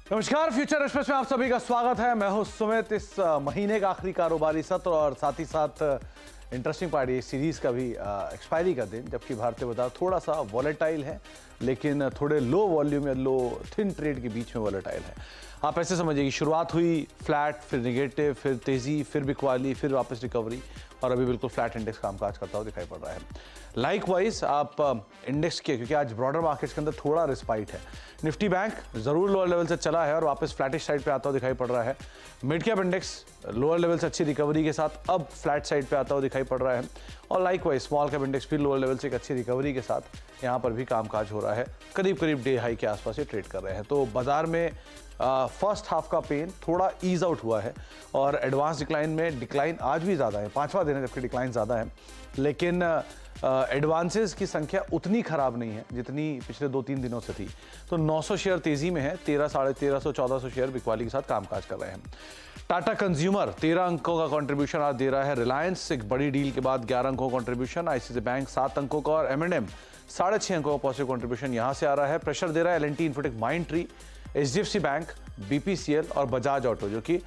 नमस्कार, future express में आप सभी का स्वागत है। मैं हूं सुमित। इस महीने का आखिरी कारोबारी सत्र और साथ ही साथ इंटरेस्टिंग पार्ट ये सीरीज का भी एक्सपायरी का दिन, जबकि भारतीय बाजार थोड़ा सा वॉलेटाइल है, लेकिन थोड़े लो वॉल्यूम या लो थिन ट्रेड के बीच में वॉलेटाइल है। आप ऐसे समझिए कि शुरुआत हुई फ्लैट, फिर नेगेटिव, फिर तेजी, फिर बिकवाली, फिर वापस रिकवरी और अभी बिल्कुल फ्लैट इंडेक्स कामकाज करता हुआ दिखाई पड़ रहा है। लाइकवाइज आप इंडेक्स के, क्योंकि आज ब्रॉडर मार्केट्स के अंदर थोड़ा रिस्पाइट है, निफ्टी बैंक जरूर लोअर लेवल से चला है और वापस फ्लैटिश साइड पे आता हुआ दिखाई पड़ रहा है। Mid cap index lower level से अच्छी रिकवरी के साथ अब फ्लैट साइड पे आता हुआ दिखाई पड़ रहा है और लाइकवाइज स्मॉल कैप इंडेक्स भी लोअर लेवल से एक अच्छी रिकवरी के साथ यहाँ पर भी कामकाज हो रहा है। करीब करीब डे हाई के आसपास ये ट्रेड कर रहे हैं। तो बाजार में फर्स्ट हाफ का पेन थोड़ा ईज आउट हुआ है और एडवांस डिक्लाइन में डिक्लाइन आज भी ज़्यादा है, पांचवा दिन है जबकि डिक्लाइन ज़्यादा है, लेकिन एडवांसेस की संख्या उतनी खराब नहीं है जितनी पिछले 2-3 दिनों से थी। तो 900 शेयर तेजी में है, 1300-1350, 1400 शेयर बिकवाली के साथ कामकाज कर रहे हैं। टाटा कंज्यूमर 13 अंकों का कंट्रीब्यूशन आज दे रहा है। रिलायंस एक बड़ी डील के बाद 11 अंकों का कंट्रीब्यूशन, आईसीआईसीआई बैंक 7 अंकों का और M&M 6.5 अंकों का पॉजिटिव कंट्रीब्यूशन यहां से आ रहा है। प्रेशर दे रहा है L&T infotech, Mindtree, HDFC bank, BPCL और बजाज ऑटो, जो कि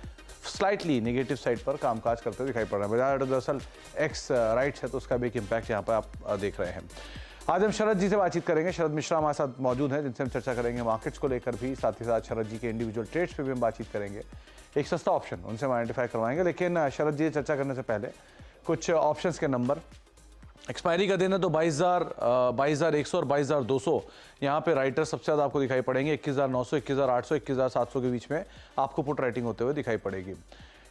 स्लाइटली नेगेटिव साइड पर कामकाज करते हुए दिखाई पड़ रहा है। बजाज ऑटो दरअसल एक्स राइट्स है, तो उसका भी एक इम्पैक्ट यहाँ पर आप देख रहे हैं। आज हम शरद जी से बातचीत करेंगे। शरद मिश्रा हमारे साथ मौजूद हैं, जिनसे हम चर्चा करेंगे मार्केट्स को लेकर भी, साथ ही साथ शरद जी के इंडिविजुअल ट्रेड्स पे भी हम बातचीत करेंगे। एक सस्ता ऑप्शन उनसे हम आइडेंटिफाई करवाएंगे, लेकिन शरद जी से चर्चा करने से पहले कुछ ऑप्शंस के नंबर। एक्सपायरी का दिन है तो 22,100 और 22,200 यहाँ पे राइटर सबसे ज़्यादा आपको दिखाई पड़ेंगे। 21,900, 21,800, 21,700 के बीच में आपको पुट राइटिंग होते हुए दिखाई पड़ेगी।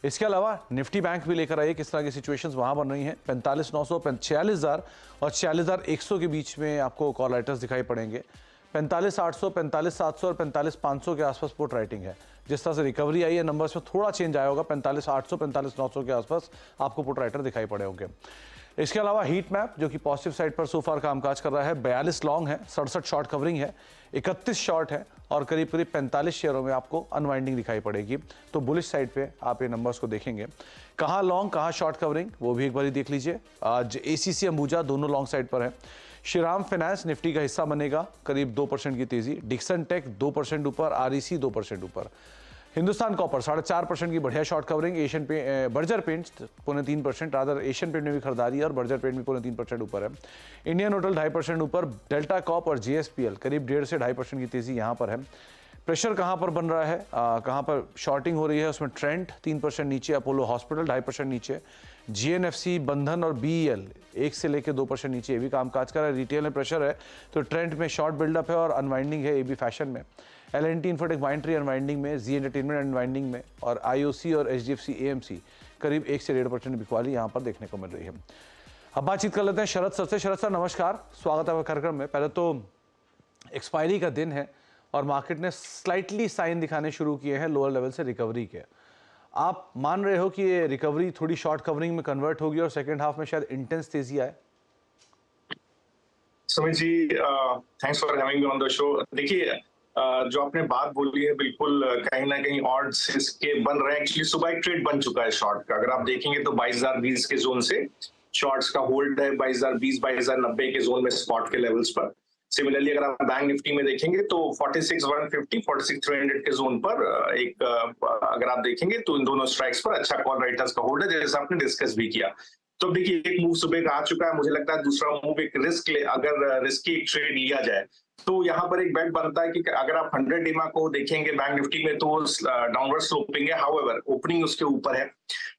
इसके अलावा निफ्टी बैंक भी लेकर आइए, किस तरह की सिचुएशंस वहाँ बन रही हैं। 45,900, 46,000 और 46,100 के बीच में आपको कॉल राइटर्स दिखाई पड़ेंगे। 45,800, 45,700 और 45,500 के आसपास पुट राइटिंग है। जिस तरह से रिकवरी आई है नंबर्स में थोड़ा चेंज आया होगा, 45,800, 45,900 के आसपास आपको पुट राइटर दिखाई पड़े होंगे। इसके अलावा हीट मैप जो कि पॉजिटिव साइड पर सोफार कामकाज कर रहा है, 42 लॉन्ग है, 67 शॉर्ट कवरिंग है, 31 शॉर्ट है और करीब करीब 45 शेयरों में आपको अनवाइंडिंग दिखाई पड़ेगी। तो बुलिश साइड पे आप ये नंबर्स को देखेंगे। कहाँ लॉन्ग कहाँ शॉर्ट कवरिंग वो भी एक बार देख लीजिए। आज ACC अंबुजा दोनों लॉन्ग साइड पर है। श्रीराम फाइनेंस निफ्टी का हिस्सा बनेगा, करीब 2% की तेजी। डिक्सन टेक 2% ऊपर, REC 2% ऊपर। हिंदुस्तान कॉपर 4.5% की बढ़िया short covering. Asian Berger paints 2.3%, rather Asian paint में भी खरीदारी है और बर्जर पेंट भी 2.3% ऊपर है। इंडियन होटल 2.5% ऊपर। डेल्टा कॉप और JSPL करीब 1.5 से 2.5% की तेजी यहाँ पर है। प्रेशर कहाँ पर बन रहा है, कहाँ पर शॉर्टिंग हो रही है, उसमें ट्रेंड 3% नीचे, अपोलो हॉस्पिटल 2.5% नीचे, GNFC, बंधन और BEL 1 से लेकर 2% नीचे, ये भी कामकाज कर रहा है। रिटेल में प्रेशर है तो ट्रेंड में शॉर्ट बिल्डअप है और अनवाइंडिंग है AB फैशन में। L&T इन्फोटेक, माइंडट्री अनवाइंडिंग में, जी एंटरटेनमेंट अनवाइंडिंग में और IOC और HDFC AMC करीब 1 से 1.5% बिकवाली यहाँ पर देखने को मिल रही है। अब बातचीत कर लेते हैं शरद सर से। शरद सर नमस्कार, स्वागत है आपका कार्यक्रम में। पहले तो एक्सपायरी का दिन है और मार्केट ने स्लाइटली साइन दिखाने शुरू किए हैं लोअर लेवल से रिकवरी के। आप मान रहे हो कि ये रिकवरी थोड़ी शॉर्ट कवरिंग में कन्वर्ट होगी और सेकेंड हाफ में शायद इंटेंस तेजी आए? Sumit ji, thanks for having me on the show. देखिए, जो आपने बात बोली है बिल्कुल कहीं ना कहीं ऑड्स इसके बन रहे हैं। एक्चुअली सुबह एक ट्रेड बन चुका है शॉर्ट का। अगर आप देखेंगे तो 22,020 के जोन से शॉर्ट्स का होल्ड है, 22,020, 22,090 के जोन में स्पॉट के लेवल्स पर। सिमिलरली अगर आप बैंक निफ्टी में देखेंगे तो 46,150, 46,300 के जोन पर एक अगर आप देखेंगे तो इन दोनों स्ट्राइक्स पर अच्छा कॉल राइटर्स का होल्ड है, जैसा आपने डिस्कस भी किया। तो देखिए, एक मूव सुबह का आ चुका है। मुझे लगता है दूसरा मूव एक अगर रिस्की एक ट्रेड लिया जाए तो यहाँ पर एक बेट बनता है कि अगर आप 100 डीमा को देखेंगे बैंक निफ्टी में तो डाउनवर्ड स्लोपिंग है, हाउएवर ओपनिंग उसके ऊपर है।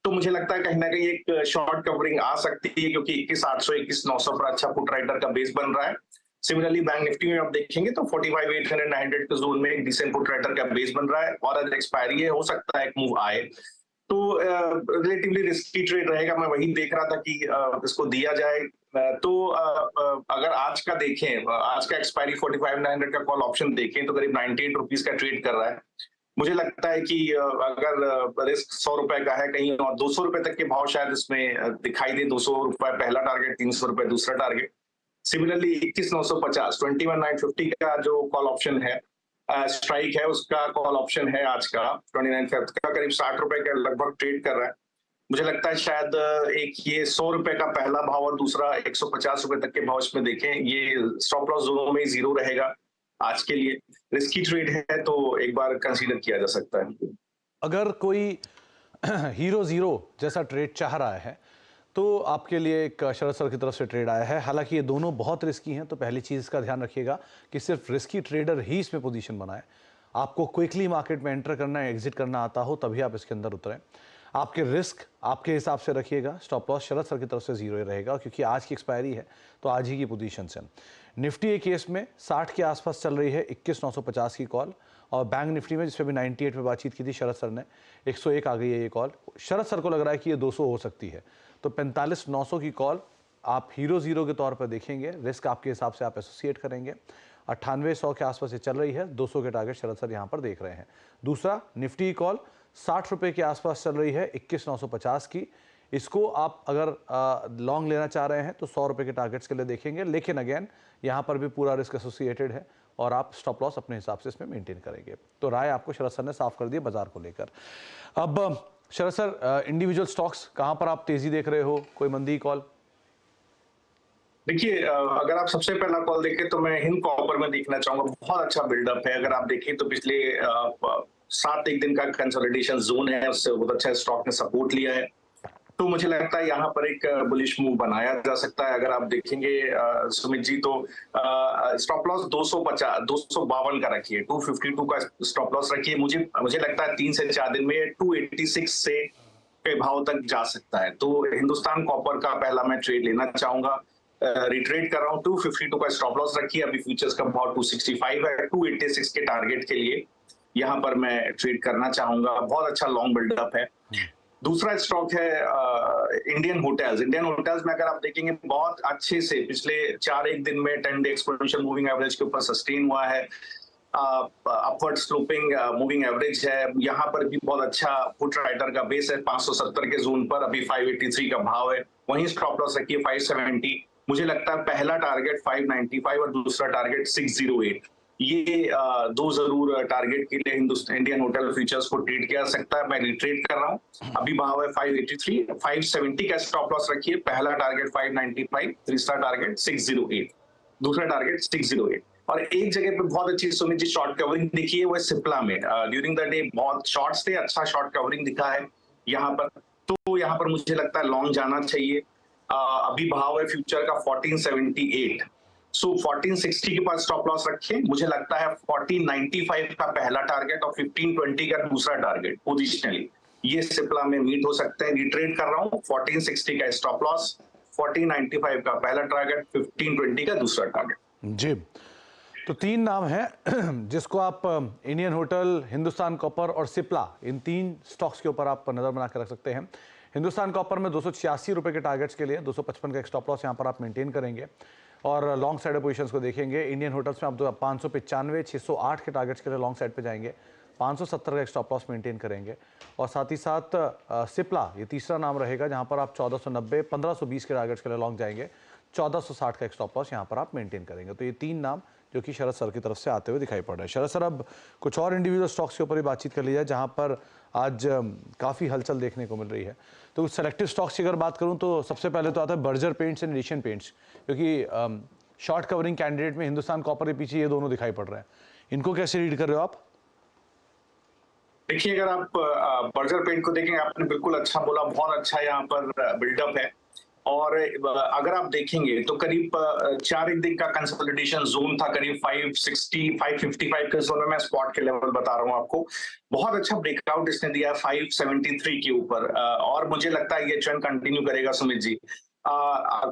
तो मुझे लगता है कहीं ना कहीं एक शॉर्ट कवरिंग आ सकती है, क्योंकि 21,800, 21,900 पर अच्छा पुट राइटर का बेस बन रहा है। सिमिलरली बैंक निफ्टी में आप देखेंगे तो 45,800, 900 के जोन में एक डिसेंट पुट राइटर का बेस बन रहा है और अगर एक्सपायरी है हो सकता है एक मूव आए। तो रिलेटिवली रिस्की ट्रेड रहेगा। मैं वही देख रहा था कि इसको दिया जाए। तो अगर आज का देखें, आज का एक्सपायरी 45,900 का कॉल ऑप्शन देखें तो करीब 98 रुपीज का ट्रेड कर रहा है। मुझे लगता है कि अगर रिस्क 100 रुपए का है कहीं और 200 रुपए तक के भाव शायद इसमें दिखाई दे। 200 रुपए पहला टारगेट, 300 रुपए दूसरा टारगेट। सिमिलरली 21,950, 21,950 का जो कॉल ऑप्शन है, स्ट्राइक है, उसका कॉल ऑप्शन है आज का 29 फेब का, करीब 60 रुपए का लगभग ट्रेड कर रहा है। मुझे लगता है शायद एक ये 100 रुपए का पहला भाव और दूसरा 150 रुपए तक के भाव इसमें देखें, ये स्टॉप लॉस दोनों में ही जीरो रहेगा। आज के लिए रिस्की ट्रेड है तो एक बार कंसीडर किया जा सकता है। अगर कोई हीरो जीरो जैसा ट्रेड चाह रहा है तो आपके लिए एक शरद सर की तरफ से ट्रेड आया है। हालांकि ये दोनों बहुत रिस्की हैं, तो पहली चीज़ इसका ध्यान रखिएगा कि सिर्फ रिस्की ट्रेडर ही इसमें पोजीशन बनाए। आपको क्विकली मार्केट में एंटर करना है, एग्जिट करना आता हो, तभी आप इसके अंदर उतरें। आपके रिस्क आपके हिसाब से रखिएगा। स्टॉप लॉस शरद सर की तरफ से जीरो ही रहेगा, क्योंकि आज की एक्सपायरी है तो आज ही की पोजीशन से। निफ्टी एक केस में 60 के आसपास चल रही है, 21,950 की कॉल। और बैंक निफ्टी में, जिसपे भी 98 पे बातचीत की थी शरद सर ने, 101 आ गई है ये कॉल। शरद सर को लग रहा है कि ये 200 हो सकती है, तो 45,900 की कॉल आप हीरो जीरो के तौर पर देखेंगे। रिस्क आपके हिसाब से आप एसोसिएट करेंगे। 9800 के आसपास ये चल रही है, 200 के टारगेट शरद सर यहाँ पर देख रहे हैं। दूसरा, निफ्टी कॉल 60 रुपये के आसपास चल रही है, 21,950 की। इसको आप अगर लॉन्ग लेना चाह रहे हैं तो 100 रुपये के टारगेट्स के लिए देखेंगे, लेकिन अगेन यहाँ पर भी पूरा रिस्क एसोसिएटेड है और आप स्टॉप लॉस अपने हिसाब से इसमें मेंटेन करेंगे। तो राय आपको शरद सर ने साफ कर दी बाजार को लेकर। अब शरद सर, इंडिविजुअल स्टॉक्स कहाँ पर आप तेजी देख रहे हो, कोई मंदी कॉल? देखिए, अगर आप सबसे पहला कॉल देखें तो मैं हिंद कॉपर में देखना चाहूंगा। बहुत अच्छा बिल्डअप है। अगर आप देखें तो पिछले 7 एक दिन का कंसोलिडेशन जोन है, उससे बहुत अच्छा स्टॉक ने सपोर्ट लिया है। तो मुझे लगता है यहाँ पर एक बुलिश मूव बनाया जा सकता है। अगर आप देखेंगे सुमित जी, तो स्टॉप लॉस 252 का रखिए, 252 का स्टॉप लॉस रखिए। मुझे लगता है 3 से 4 दिन में 286 से के भाव तक जा सकता है। तो हिंदुस्तान कॉपर का पहला मैं ट्रेड लेना चाहूंगा। रिट्रेड कर रहा हूँ, 252 का स्टॉप लॉस रखिए। अभी फ्यूचर्स का भाव 265 है, 286 के टारगेट के लिए यहाँ पर मैं ट्रेड करना चाहूंगा। बहुत अच्छा लॉन्ग बिल्डअप है। दूसरा स्टॉक है इंडियन होटल्स। इंडियन होटल्स में अगर आप देखेंगे, बहुत अच्छे से पिछले 4 एक दिन में 10 डे एक्सपोनेंशियल मूविंग एवरेज के ऊपर सस्टेन हुआ है। अपवर्ड स्लोपिंग मूविंग एवरेज है। यहाँ पर भी बहुत अच्छा पुट राइटर का बेस है 570 के जोन पर। अभी 583 का भाव है। वहीं स्टॉप लॉस रखिए 570। मुझे लगता है पहला टारगेट 595 और दूसरा टारगेट 608। ये दो जरूर टारगेट के लिए इंडियन होटल फ्यूचर्स को ट्रेड किया सकता है। मैं रिट्रेड कर रहा हूँ। अभी भाव है 583, 570 का स्टॉप लॉस रखिए। पहला टारगेट 595, तीसरा टारगेट 608, दूसरा टारगेट 608। और एक जगह पे बहुत अच्छी सुमित जी शॉर्ट कवरिंग दिखी है, वो सिप्ला में। ड्यूरिंग द डे बहुत शॉर्ट्स थे, अच्छा शॉर्ट कवरिंग दिखा है यहाँ पर। तो यहाँ पर मुझे लगता है लॉन्ग जाना चाहिए। अभी भाव है फ्यूचर का 1478, सो 1460 के पास स्टॉप लॉस रखें। मुझे लगता है 1495 का पहला टारगेट और 1520 का दूसरा टारगेट पोजिशनली ये सिप्ला में मीट हो सकते हैं। रिट्रेड कर रहा हूँ, 1460 का स्टॉप लॉस, 1495 का पहला टारगेट, 1520 का दूसरा टारगेट। जी, तो 3 नाम हैं जिसको आप इंडियन होटल, हिंदुस्तान कॉपर और सिप्ला, इन 3 स्टॉक्स के ऊपर आप नजर बना के रख सकते हैं। हिंदुस्तान कॉपर में 286 रुपए के टारगेट्स के लिए 255 का एक स्टॉप लॉस यहाँ पर आप मेंटेन करेंगे और लॉन्ग साइड पोजीशंस को देखेंगे। इंडियन होटल्स में आप 595, 608 के टारगेट्स के लिए लॉन्ग साइड पे जाएंगे, 570 का एक स्टॉप लॉस मेंटेन करेंगे। और साथ ही साथ सिप्ला, ये तीसरा नाम रहेगा जहाँ पर आप 1490, 1520 के टारगेट्स के लिए लॉन्ग जाएंगे, 1460 का एक स्टॉप लॉस यहाँ पर आप मेंटेन करेंगे। तो ये 3 नाम जो कि शरद सर की तरफ से आते हुए दिखाई पड़ रहे हैं। शरद सर, अब कुछ और इंडिविजुअल स्टॉक्स के ऊपर ही बातचीत कर ली जाए जहां पर आज काफ़ी हलचल देखने को मिल रही है। तो कुछ सेलेक्टिव स्टॉक्स की अगर बात करूं तो सबसे पहले तो आता है Berger paints and Asian paints, क्योंकि शॉर्ट कवरिंग कैंडिडेट में हिंदुस्तान कॉपर के पीछे ये दोनों दिखाई पड़ रहे हैं। इनको कैसे रीड कर रहे हो आप? देखिए, अगर आप बर्जर पेंट को देखेंगे, आपने बिल्कुल अच्छा बोला, बहुत अच्छा यहाँ पर बिल्डअप है। और अगर आप देखेंगे तो करीब 4 एक दिन का कंसोलिडेशन जोन था, करीब 560, 555 के जोन में। मैं स्पॉट के लेवल बता रहा हूँ आपको। बहुत अच्छा ब्रेकआउट इसने दिया 573 के ऊपर और मुझे लगता है ये ट्रेंड कंटिन्यू करेगा सुमित जी।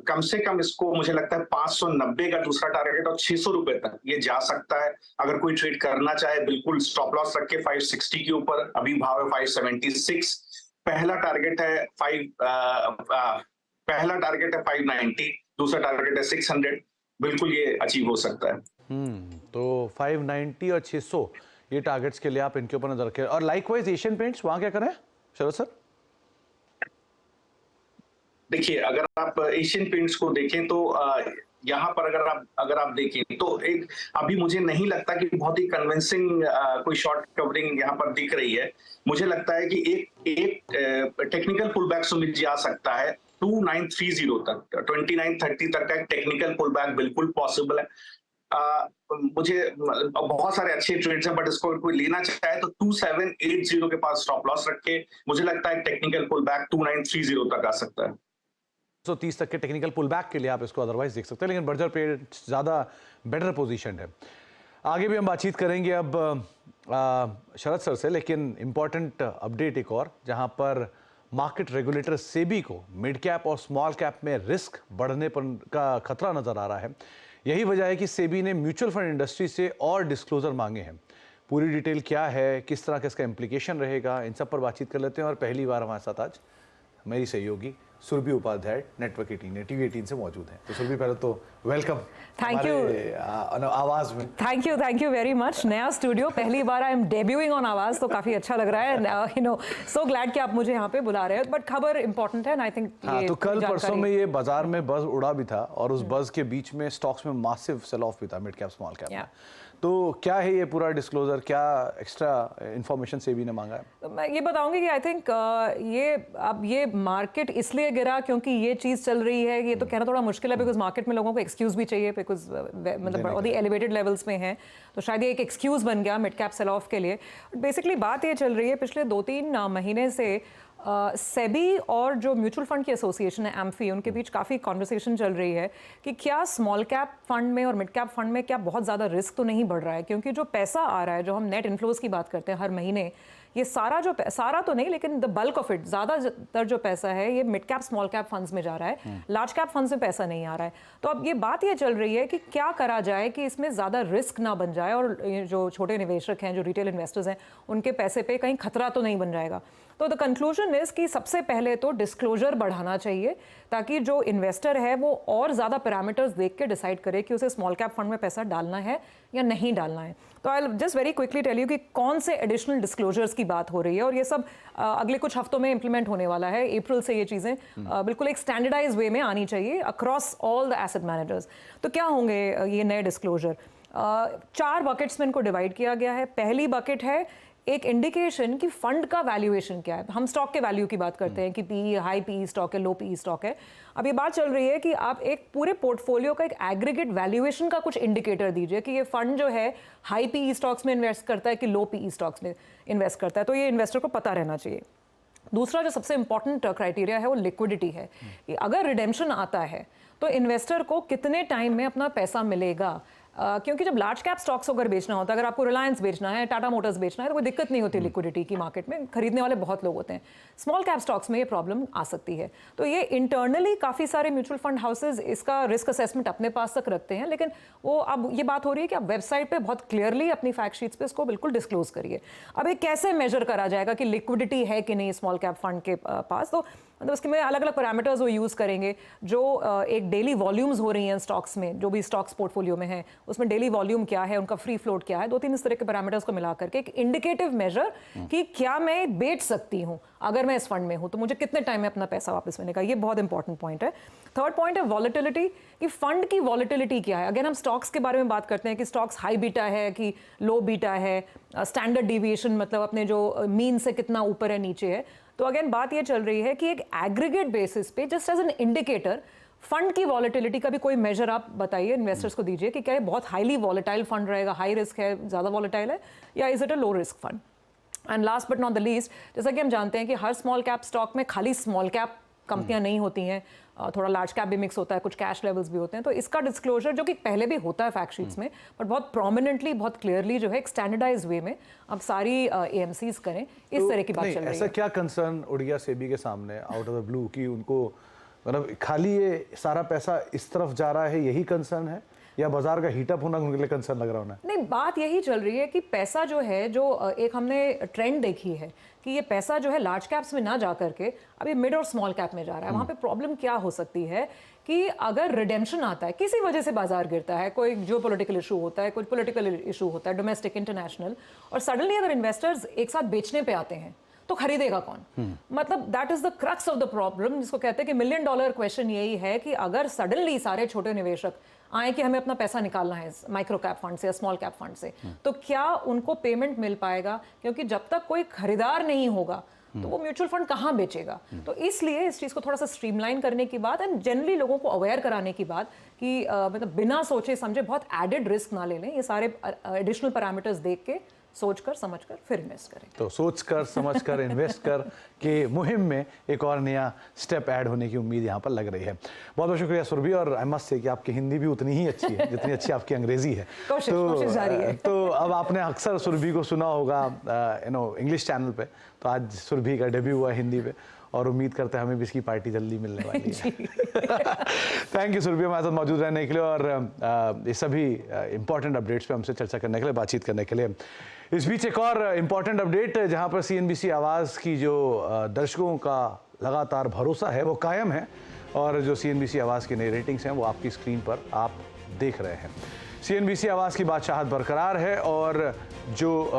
कम से कम इसको मुझे लगता है 590 का दूसरा टारगेट और 600 रुपए तक ये जा सकता है। अगर कोई ट्रेड करना चाहे, बिल्कुल स्टॉप लॉस रख के 560 के ऊपर। अभी भाव है 576। पहला टारगेट है 590, दूसरा टारगेट है 600। बिल्कुल ये अचीव हो सकता है। तो 590 और 600 ये टारगेट्स के लिए आप इनके ऊपर नजर रखें। और लाइकवाइज एशियन पेंट्स, वहां क्या करें शरद सर? देखिए, अगर आप एशियन पेंट्स को देखें तो यहाँ पर अगर आप देखें तो एक अभी मुझे नहीं लगता कि बहुत ही कन्विंसिंग कोई शॉर्ट कवरिंग यहाँ पर दिख रही है। मुझे लगता है कि एक technical pull back Sumit ji आ सकता है 2930 तक, 2930 तक का एक टेक्निकल पुल बैक बिल्कुल पॉसिबल है। मुझे बहुत सारे अच्छे ट्रेड्स हैं, बट इसको अगर कोई लेना चाहे तो 2780 के पास स्टॉप लॉस रख के मुझे लगता है टेक्निकल पुल बैक 2930 तक आ सकता है। 130 तक के टेक्निकल पुल बैक के लिए आप इसको अदरवाइज देख सकते हैं, लेकिन बर्जर पेड़ ज़्यादा बेटर पोजीशन है। आगे भी हम बातचीत करेंगे अब शरद सर से, लेकिन इम्पॉर्टेंट अपडेट एक और, जहां पर मार्केट रेगुलेटर सेबी को मिड कैप और स्मॉल कैप में रिस्क बढ़ने पर का खतरा नजर आ रहा है। यही वजह है कि सेबी ने म्यूचुअल फंड इंडस्ट्री से और डिस्क्लोजर मांगे हैं। पूरी डिटेल क्या है, किस तरह का इसका इम्प्लीकेशन रहेगा, इन सब पर बातचीत कर लेते हैं। और पहली बार हमारे साथ आज मेरी सहयोगी सुरभि उपाध्याय नेटवर्क 18 टीवी 18 से मौजूद हैं। तो सुरभि, पहले तो वेलकम। थैंक यू आवाज में। Thank you very much. नया स्टूडियो, पहली बार आई एम डेब्यूइंग ऑन आवाज, तो काफी अच्छा लग रहा है। यू नो, सो ग्लैड कि आप मुझे यहाँ पे बुला रहे हो। बट खबर इंपॉर्टेंट है ना, आई थिंक। तो कल परसों में ये बाजार में बज उड़ा भी था, और उस बज के बीच में स्टॉक्स में मासिव सेल ऑफ भी था, मिड कैप स्मॉल कैप में। तो क्या है ये पूरा डिस्क्लोजर, क्या एक्स्ट्रा इंफॉर्मेशन सेबी ने मांगा है? तो मैं ये बताऊंगी कि आई थिंक ये मार्केट इसलिए गिरा क्योंकि ये चीज़ चल रही है। ये तो कहना थोड़ा मुश्किल है, बिकॉज मार्केट में लोगों को एक्सक्यूज भी चाहिए, बिकॉज मतलब बहुत ही एलिवेटेड लेवल्स में है। तो शायद ये एक एक्सक्यूज बन गया मिड कैप सेल ऑफ के लिए। बेसिकली बात ये चल रही है, पिछले 2-3 महीने से सेबी और जो म्यूचुअल फंड की एसोसिएशन है एम्फी, उनके बीच काफ़ी कॉन्वर्सेशन चल रही है कि क्या स्मॉल कैप फंड में और मिड कैप फंड में क्या बहुत ज़्यादा रिस्क तो नहीं बढ़ रहा है। क्योंकि जो पैसा आ रहा है, जो हम नेट इन्फ्लोज की बात करते हैं हर महीने, ये सारा तो नहीं, लेकिन द बल्क ऑफ इट, ज़्यादातर जो पैसा है ये mid cap small cap funds में जा रहा है। लार्ज कैप फंड्स में पैसा नहीं आ रहा है। तो अब ये बात ये चल रही है कि क्या करा जाए कि इसमें ज़्यादा रिस्क ना बन जाए, और जो छोटे निवेशक हैं, जो रिटेल इन्वेस्टर्स हैं, उनके पैसे पे कहीं खतरा तो नहीं बन जाएगा। तो द कंक्लूजन इज कि सबसे पहले तो डिस्क्लोजर बढ़ाना चाहिए, ताकि जो इन्वेस्टर है वो और ज़्यादा पैरामीटर्स देख के डिसाइड करे कि उसे स्मॉल कैप फंड में पैसा डालना है या नहीं डालना है। तो I just very quickly tell you कि कौन से एडिशनल डिस्क्लोजर्स की बात हो रही है, और ये सब अगले कुछ हफ्तों में इंप्लीमेंट होने वाला है। अप्रैल से ये चीज़ें बिल्कुल एक स्टैंडर्डाइज वे में आनी चाहिए across all the asset managers. तो क्या होंगे ये नए डिस्क्लोजर? 4 बकेट्स में इनको डिवाइड किया गया है। पहली बकेट है एक इंडिकेशन कि फंड का वैल्यूएशन क्या है। हम स्टॉक के वैल्यू की बात करते हैं कि पी हाई पी स्टॉक है, लो पी स्टॉक है। अब ये बात चल रही है कि आप एक पूरे पोर्टफोलियो का एक एग्रीगेट वैल्यूएशन का कुछ इंडिकेटर दीजिए कि ये फंड जो है हाई पी स्टॉक्स में इन्वेस्ट करता है कि लो पी स्टॉक्स में इन्वेस्ट करता है। तो ये इन्वेस्टर को पता रहना चाहिए। दूसरा जो सबसे इंपॉर्टेंट क्राइटेरिया है वो लिक्विडिटी है। कि अगर रिडेम्पशन आता है तो इन्वेस्टर को कितने टाइम में अपना पैसा मिलेगा। क्योंकि जब लार्ज कैप स्टॉक्स अगर बेचना होता है, अगर आपको रिलायंस बेचना है, टाटा मोटर्स बेचना है, तो कोई दिक्कत नहीं होती लिक्विडिटी की, मार्केट में खरीदने वाले बहुत लोग होते हैं। स्मॉल कैप स्टॉक्स में ये प्रॉब्लम आ सकती है। तो ये इंटरनली काफ़ी सारे म्यूचुअल फंड हाउसेज इसका रिस्क असेसमेंट अपने पास तक रखते हैं, लेकिन वो अब ये बात हो रही है कि आप वेबसाइट पे बहुत क्लियरली अपनी फैक्ट शीट्स पे इसको बिल्कुल डिस्क्लोज करिए। अब ये कैसे मेजर करा जाएगा कि लिक्विडिटी है कि नहीं स्मॉल कैप फंड के पास? तो मतलब उसके में अलग अलग पैरामीटर्स वो यूज़ करेंगे। जो एक डेली वॉल्यूम्स हो रही हैं स्टॉक्स में, जो भी स्टॉक्स पोर्टफोलियो में है, उसमें डेली वॉल्यूम क्या है, उनका फ्री फ्लोट क्या है, 2-3 इस तरह के पैरामीटर्स को मिला करके एक इंडिकेटिव मेजर कि क्या मैं बेच सकती हूँ अगर मैं इस फंड में हूँ, तो मुझे कितने टाइम में अपना पैसा वापस मिलेगा। ये बहुत इंपॉर्टेंट पॉइंट है। थर्ड पॉइंट है वॉलेटिलिटी, कि फंड की वॉलेटिलिटी क्या है। अगर हम स्टॉक्स के बारे में बात करते हैं कि स्टॉक्स हाई बीटा है कि लो बीटा है, स्टैंडर्ड डिविएशन मतलब अपने जो मीन से कितना ऊपर है नीचे है, तो अगेन बात ये चल रही है कि एक एग्रीगेट बेसिस पे just as an indicator fund की वॉलेटिलिटी का भी कोई मेजर आप बताइए, इन्वेस्टर्स को दीजिए कि क्या ये बहुत हाईली वॉलेटाइल फंड रहेगा, हाई रिस्क है, ज़्यादा वॉलेटाइल है, या is it a low risk fund. And last but not the least, जैसा कि हम जानते हैं कि हर स्मॉल कैप स्टॉक में खाली स्मॉल कैप कंपनियां नहीं होती हैं, थोड़ा लार्ज कैप भी मिक्स होता है, कुछ कैश लेवल्स भी होते हैं। तो इसका डिस्क्लोजर जो कि पहले भी होता है फैक्ट शीट्स में, बट बहुत प्रोमिनेंटली, बहुत क्लियरली जो है एक स्टैंडर्डाइज वे में अब सारी एएमसीज करें, इस तरह की बात चल रही है। ऐसा क्या कंसर्न उड़ गया सेबी के सामने आउट ऑफ द ब्लू कि उनको मतलब खाली ये सारा पैसा इस तरफ जा रहा है, यही कंसर्न है, या बाजार का हीटअप होना उनके लिए कंसर्न लग रहा होना? नहीं, बात यही चल रही है कि पैसा जो है, जो एक हमने ट्रेंड देखी है कि ये पैसा जो है लार्ज कैप्स में ना जा करके अभी मिड और स्मॉल कैप में जा रहा है। वहाँ पे प्रॉब्लम क्या हो सकती है कि अगर रिडेम्पशन आता है, किसी वजह से बाजार गिरता है, कोई जियो पॉलिटिकल इशू होता है, कोई पॉलिटिकल इशू होता है, डोमेस्टिक इंटरनेशनल, और सडनली अगर इन्वेस्टर्स एक साथ बेचने पे आते हैं तो खरीदेगा कौन? मतलब that is the crux of the problem, जिसको कहते हैं कि $1 मिलियन क्वेश्चन यही है कि अगर सडनली सारे छोटे निवेशक आए कि हमें अपना पैसा निकालना है माइक्रो कैप फंड से या स्मॉल कैप फंड से, तो क्या उनको पेमेंट मिल पाएगा? क्योंकि जब तक कोई खरीदार नहीं होगा तो वो म्यूचुअल फंड कहाँ बेचेगा? तो इसलिए इस चीज़ को थोड़ा सा स्ट्रीमलाइन करने की बात एंड जनरली लोगों को अवेयर कराने की बात कि मतलब बिना सोचे समझे बहुत एडेड रिस्क ना ले लें, ये सारे एडिशनल पैरामीटर्स देख के सोचकर समझकर फिर इन्वेस्ट करें। तो सोचकर समझकर इन्वेस्ट कर के मुहिम में एक और नया स्टेप ऐड होने की उम्मीद यहाँ पर लग रही है। बहुत बहुत शुक्रिया सुरभि, और आई मस्ट से कि आपकी हिंदी भी उतनी ही अच्छी है जितनी अच्छी आपकी अंग्रेजी है। कोशिश जारी है। तो अब आपने अक्सर सुरभि को सुना होगा इंग्लिश चैनल पे, तो आज सुरभि का डेब्यू हुआ है हिंदी पे, और उम्मीद करते हैं हमें भी इसकी पार्टी जल्दी मिलने वाली है। थैंक यू सुरभि हमारे साथ मौजूद रहने के लिए और ये सभी इंपॉर्टेंट अपडेट्स पे हमसे चर्चा करने के लिए, बातचीत करने के लिए। इस बीच एक और इम्पॉर्टेंट अपडेट, जहां पर CNBC आवाज़ की जो दर्शकों का लगातार भरोसा है वो कायम है, और जो CNBC आवाज़ की नई रेटिंग्स हैं वो आपकी स्क्रीन पर आप देख रहे हैं। CNBC आवाज़ की बादशाहत बरकरार है, और जो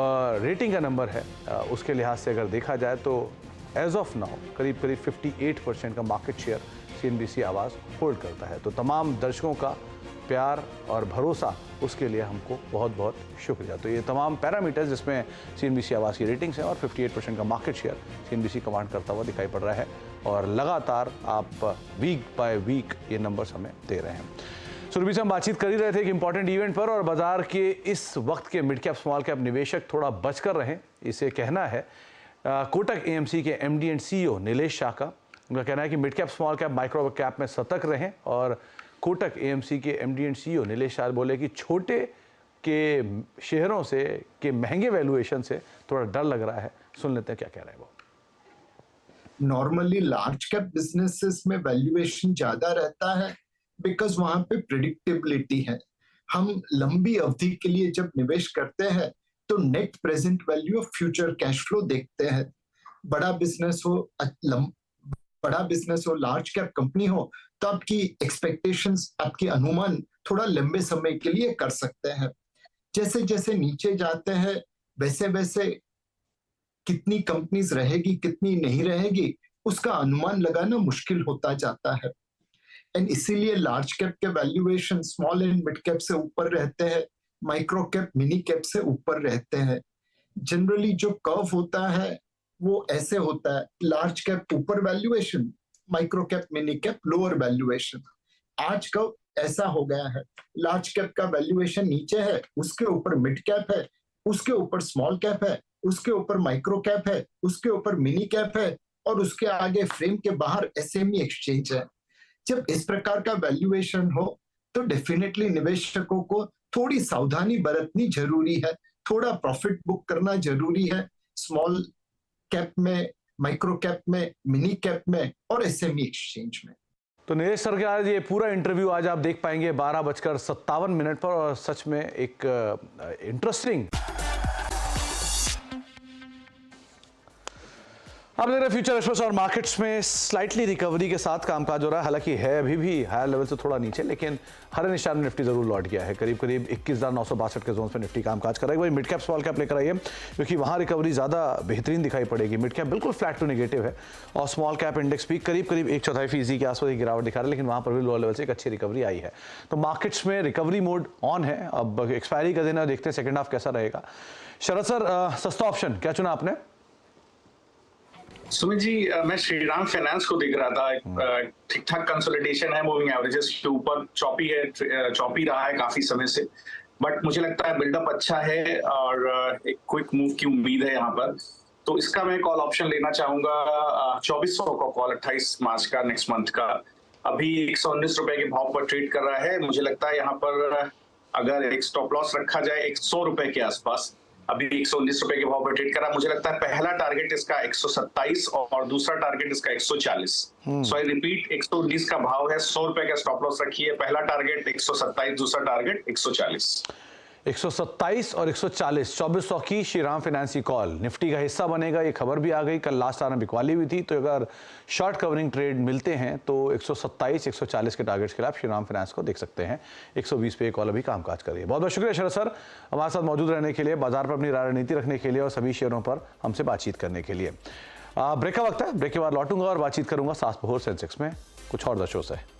रेटिंग का नंबर है उसके लिहाज से अगर देखा जाए तो एज ऑफ नाउ करीब 58% का मार्केट शेयर CNBC आवाज़ होल्ड करता है। तो तमाम दर्शकों का प्यार और भरोसा, उसके लिए हमको बहुत बहुत शुक्रिया। तो ये तमाम पैरामीटर्स जिसमें CNBC आवाज़ की रेटिंग्स हैं और 58% का मार्केट शेयर CNBC कमांड करता हुआ दिखाई पड़ रहा है, और लगातार आप वीक बाय वीक ये नंबर्स हमें दे रहे हैं। सुरभि से हम बातचीत कर ही रहे थे एक इंपॉर्टेंट इवेंट पर, और बाजार के इस वक्त के मिड कैप स्मॉल कैप निवेशक थोड़ा बचकर रहें, इसे कहना है कोटक AMC के MD and CEO Nilesh Shah का। उनका कहना है कि mid cap small cap micro cap में सतर्क रहें, और कोटक AMC के MD and CEO Nilesh Shah बोले कि छोटे के शेयरों से के महंगे वैल्यूएशन से थोड़ा डर लग रहा है। सुन लेते हैं क्या कह रहे हैं वो। नॉर्मली लार्ज कैप बिजनेसेस में वैल्यूएशन ज्यादा रहता है बिकॉज वहां पे प्रिडिक्टेबिलिटी है। हम लंबी अवधि के लिए जब निवेश करते हैं तो net present value of future cash flow देखते हैं। बड़ा बिजनेस हो लार्ज कैप कंपनी हो तो आपकी एक्सपेक्टेशंस, आपकी अनुमान थोड़ा लंबे समय के लिए कर सकते हैं। जैसे जैसे नीचे जाते हैं वैसे वैसे कितनी कंपनीज रहेगी कितनी नहीं रहेगी उसका अनुमान लगाना मुश्किल होता जाता है। एंड इसीलिए लार्ज कैप के valuation small and mid cap से ऊपर रहते हैं, माइक्रो कैप मिनी कैप से ऊपर रहते हैं। जनरली जो कर्व होता है वो ऐसे होता है, लार्ज कैप ऊपर valuation, micro cap mini cap lower valuation. आज का ऐसा हो गया है, लार्ज कैप का वैल्यूएशन नीचे है, उसके ऊपर मिड कैप है, उसके ऊपर स्मॉल कैप है, उसके ऊपर माइक्रो कैप है, उसके ऊपर मिनी कैप है, और उसके आगे फ्रेम के बाहर SME एक्सचेंज है। जब इस प्रकार का वैल्यूएशन हो तो डेफिनेटली निवेशकों को थोड़ी सावधानी बरतनी जरूरी है, थोड़ा प्रॉफिट बुक करना जरूरी है स्मॉल कैप में, माइक्रो कैप में, मिनी कैप में और SME एक्सचेंज में। तो नीलेश सर का आज ये पूरा इंटरव्यू आज आप देख पाएंगे 12:57 पर, और सच में एक इंटरेस्टिंग। आप देख रहे हैं फ्यूचर एक्सप्रेस, और मार्केट्स में स्लाइटली रिकवरी के साथ कामकाज हो रहा है। हालांकि है अभी भी हायर लेवल से थोड़ा नीचे, लेकिन हरे निशान में निफ्टी जरूर लौट गया है। करीब 21,962 के जोन पे निफ्टी कामकाज कर रहा है। वही मिड कैप स्मॉल कैप लेकर आइए, क्योंकि वहां रिकवरी ज्यादा बेहतरीन दिखाई पड़ेगी। मिड कैप बिल्कुल फ्लैट टू नेगेटिव है, और स्मॉल कैप इंडेक्स भी करीब 1/4% के आसपास गिरावट दिखा रहा है, लेकिन वहां पर भी लोअर लेवल से एक अच्छी रिकवरी आई है। तो मार्केट्स में रिकवरी मोड ऑन है। अब एक्सपायरी का दिन है, देखते हैं सेकंड हाफ कैसा रहेगा। शरद सर, सस्ता ऑप्शन क्या चुना आपने? सुमित जी, मैं श्रीराम फाइनेंस को देख रहा था। ठीक ठाक कंसोलिडेशन है, मूविंग एवरेजेस के ऊपर चॉपी रहा है काफी समय से, बट मुझे लगता है बिल्डअप अच्छा है और एक क्विक मूव की उम्मीद है यहाँ पर। तो इसका मैं कॉल ऑप्शन लेना चाहूंगा 2400 का कॉल 28 मार्च का, नेक्स्ट मंथ का। अभी 119 रुपए के भाव पर ट्रेड कर रहा है। मुझे लगता है यहाँ पर अगर एक स्टॉप लॉस रखा जाए 100 रुपए के आसपास, अभी 119 रुपए के भाव पर ट्रेड कर रहा है। मुझे लगता है पहला टारगेट इसका 127 और दूसरा टारगेट इसका 140। सो आई रिपीट, 119 का भाव है, 100 रुपए का स्टॉप लॉस रखिए, पहला टारगेट 127, दूसरा टारगेट 140। 127 और 140, 2400 की श्रीराम फाइनेंस की कॉल निफ्टी का हिस्सा बनेगा। ये खबर भी आ गई, कल लास्ट आवर में बिकवाली हुई थी। तो अगर शॉर्ट कवरिंग ट्रेड मिलते हैं तो 127 140 के टारगेट्स के लिए आप श्रीराम फाइनेंस को देख सकते हैं। 120 पे कॉल अभी कामकाज करिए। बहुत बहुत शुक्रिया शरद सर, हमारे साथ मौजूद रहने के लिए, बाजार पर अपनी रणनीति रखने के लिए और सभी शेयरों पर हमसे बातचीत करने के लिए। ब्रेक का वक्त है, ब्रेक के बाद लौटूंगा और बातचीत करूंगा सास बहोर सेंसेक्स में कुछ और दर्शकों से।